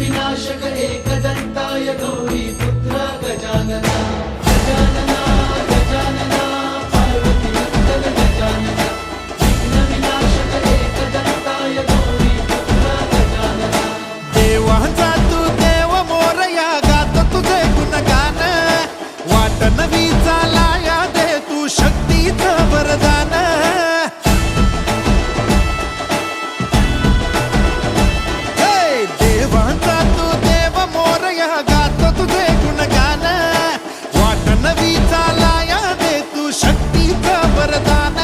विनाशक एकदन्ताय गौरी पुत्र गजानना गजानना गजानना पार्वती नन्दन गजानना विघ्न विनाशक एकदन्ताय गौरी पुत्र गजानना देवांचा तू देव मोरया गातो तुझे गुणगान वाट नवी चालाया दे तू शक्तीचं वरदान देवांचा तू देव मोरया गातो तुझे गुणगान वाट नवी चालाया दे तू शक्तीचं वरदान